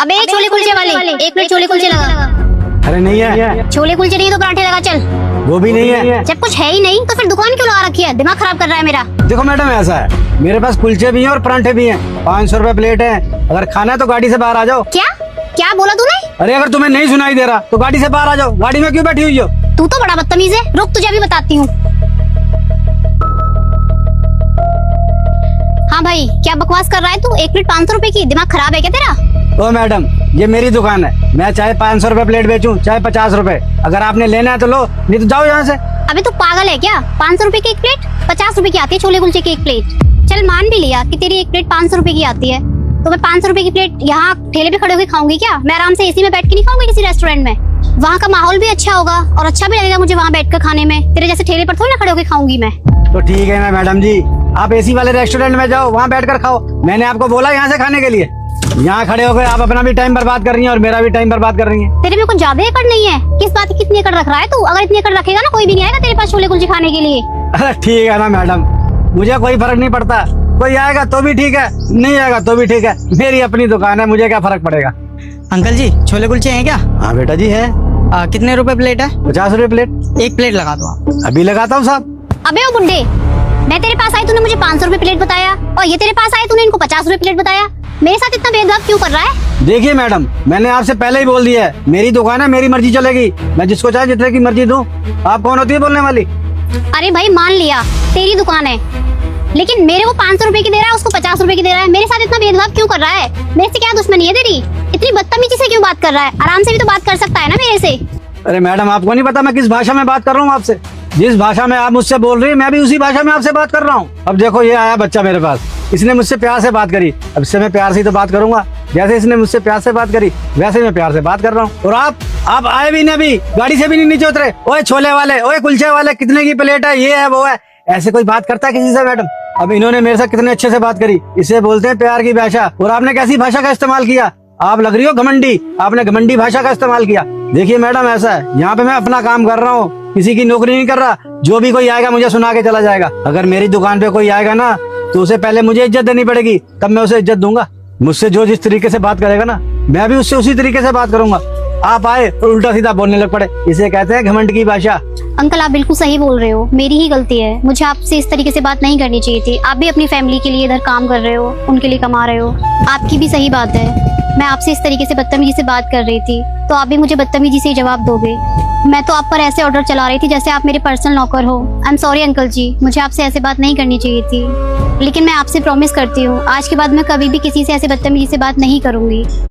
अबे छोले कुलचे वाले, एक प्लेट छोले कुलचे लगा। अरे नहीं है, छोले कुलचे नहीं तो पराठे लगा चल। वो भी नहीं है। जब कुछ है ही नहीं तो फिर दुकान क्यों लगा रखी है? दिमाग खराब कर रहा है मेरा। देखो मैडम, ऐसा है, मेरे पास कुलचे भी हैं और परांठे भी हैं। 500 रुपए प्लेट है। अगर खाना है तो गाड़ी से बाहर आ जाओ। क्या क्या बोला तूने? अरे अगर तुम्हें नहीं सुनाई दे रहा तो गाड़ी से बाहर आ जाओ। गाड़ी में क्यों बैठी हुई हो? तू तो बड़ा बदतमीज है। रुक, तुझे अभी बताती हूँ। हाँ भाई, क्या बकवास कर रहा है तू? एक प्लेट 500 रुपए की, दिमाग खराब है क्या तेरा? ओ मैडम, ये मेरी दुकान है। मैं चाहे 500 रुपए प्लेट बेचूं, चाहे 50 रुपए। अगर आपने लेना है तो लो, नहीं तो जाओ यहाँ से। अबे तू पागल है क्या? 500 रुपए की एक प्लेट, 50 रुपए की आती है छोले कुलचे की एक प्लेट। चल मान भी लिया कि तेरी एक प्लेट 500 रुपए की आती है, तो मैं 500 रुपए की प्लेट यहाँ ठेले पे खड़े होकर खाऊंगी क्या? मैं आराम से एसी में बैठ के नहीं खाऊंगी किसी रेस्टोरेंट में। वहाँ का माहौल भी अच्छा होगा और अच्छा भी लगेगा मुझे वहाँ बैठ कर खाने में। तेरे जैसे ठेले पर थोड़ी ना खड़े होकर खाऊंगी मैं। तो ठीक है ना मैडम जी, आप एसी वाले रेस्टोरेंट में जाओ, वहाँ बैठकर खाओ। मैंने आपको बोला यहाँ से खाने के लिए। यहाँ खड़े होकर आप अपना भी टाइम बर्बाद कर रही हैं और मेरा भी टाइम बर्बाद कर रही हैं। तेरे में कुछ ज्यादा एकड़ नहीं है? किस बात की कितनी एकड़ रख रहा है तू? अगर इतनी एकड़ रखेगा ना, कोई भी नहीं आएगा तेरे पास छोले कुलचे खाने के लिए। अरे ठीक है ना मैडम, मुझे कोई फर्क नहीं पड़ता। कोई आएगा तो भी ठीक है, नहीं आएगा तो भी ठीक है। मेरी अपनी दुकान है, मुझे क्या फर्क पड़ेगा। अंकल जी, छोले कुलचे हैं क्या? हाँ बेटा जी है। कितने रुपए प्लेट है? 50 रुपए प्लेट। एक प्लेट लगा दो आप। अभी लगाता हूँ साहब। अबे ओ बुड्ढे, मैं तेरे पास आई, तूने मुझे 500 रुपए प्लेट बताया, और ये तेरे पास आए, तूने इनको 50 रुपए प्लेट बताया। मेरे साथ इतना भेदभाव क्यों कर रहा है? देखिए मैडम, मैंने आपसे पहले ही बोल दिया है, मेरी दुकान है, मेरी मर्जी चलेगी। मैं जिसको चाहे जितने की मर्जी दूं। आप कौन होती है बोलने वाली? अरे भाई मान लिया तेरी दुकान है, लेकिन मेरे को 500 रुपए की दे रहा है, उसको 50 रुपए की दे रहा है। मेरे साथ इतना भेदभाव क्यों कर रहा है? मेरे से क्या दुश्मनी है तेरी? इतनी बदतमीजी से क्यों बात कर रहा है? आराम से भी तो बात कर सकता है ना मेरे से। अरे मैडम, आपको नहीं पता मैं किस भाषा में बात कर रहा हूँ आपसे? जिस भाषा में आप मुझसे बोल रही है, मैं भी उसी भाषा में आपसे बात कर रहा हूँ। अब देखो, ये आया बच्चा मेरे पास, इसने मुझसे प्यार से बात करी। अब इससे मैं प्यार से ही तो बात करूंगा। जैसे इसने मुझसे प्यार से बात करी, वैसे मैं प्यार से बात कर रहा हूँ। और आप आए भी नहीं, अभी गाड़ी से भी नहीं नीचे उतरे। ओए छोले वाले, ओए कुलचे वाले, कितने की प्लेट है, ये है वो है। ऐसे कोई बात करता है किसी से मैडम? अब इन्होंने मेरे साथ कितने अच्छे से बात करी। इसे बोलते हैं प्यार की भाषा। और आपने कैसी भाषा का इस्तेमाल किया? आप लग रही हो घमंडी। आपने घमंडी भाषा का इस्तेमाल किया। देखिए मैडम, ऐसा है, यहाँ पे मैं अपना काम कर रहा हूँ, किसी की नौकरी नहीं कर रहा। जो भी कोई आएगा मुझे सुना के चला जाएगा। अगर मेरी दुकान पे कोई आएगा ना, तो उसे पहले मुझे इज्जत देनी पड़ेगी, तब मैं उसे इज्जत दूंगा। मुझसे जो जिस तरीके से बात करेगा ना, मैं भी उससे उसी तरीके से बात करूंगा। आप आए और उल्टा सीधा बोलने लग पड़े, इसे कहते हैं घमंड की भाषा। अंकल, आप बिल्कुल सही बोल रहे हो, मेरी ही गलती है। मुझे आपसे इस तरीके से बात नहीं करनी चाहिए थी। आप भी अपनी फैमिली के लिए इधर काम कर रहे हो, उनके लिए कमा रहे हो। आपकी भी सही बात है। मैं आपसे इस तरीके से बदतमीजी से बात कर रही थी, तो आप भी मुझे बदतमीजी से ही जवाब दोगे। मैं तो आप पर ऐसे ऑर्डर चला रही थी जैसे आप मेरे पर्सनल नौकर हो। आई एम सॉरी अंकल जी, मुझे आपसे ऐसे बात नहीं करनी चाहिए थी। लेकिन मैं आपसे प्रॉमिस करती हूँ, आज के बाद मैं कभी भी किसी से ऐसे बदतमीजी से बात नहीं करूंगी।